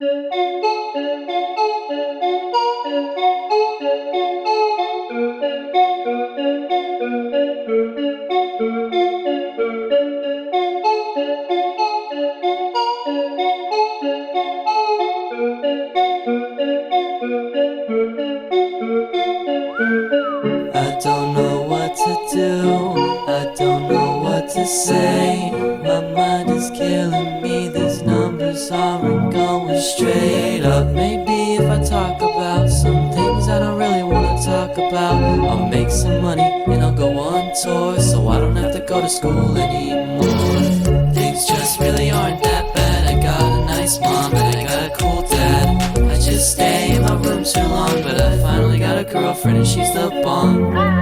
I don't know what to do, I don't know what to say. My mind is killing me, these numbers aren't going straight up. Maybe if I talk about some things I don't really want to talk about, I'll make some money and I'll go on tour, so I don't have to go to school anymore. Things just really aren't that bad. I got a nice mom and I got a cool dad. I just stay in my room too long, but I finally got a girlfriend and she's the bomb.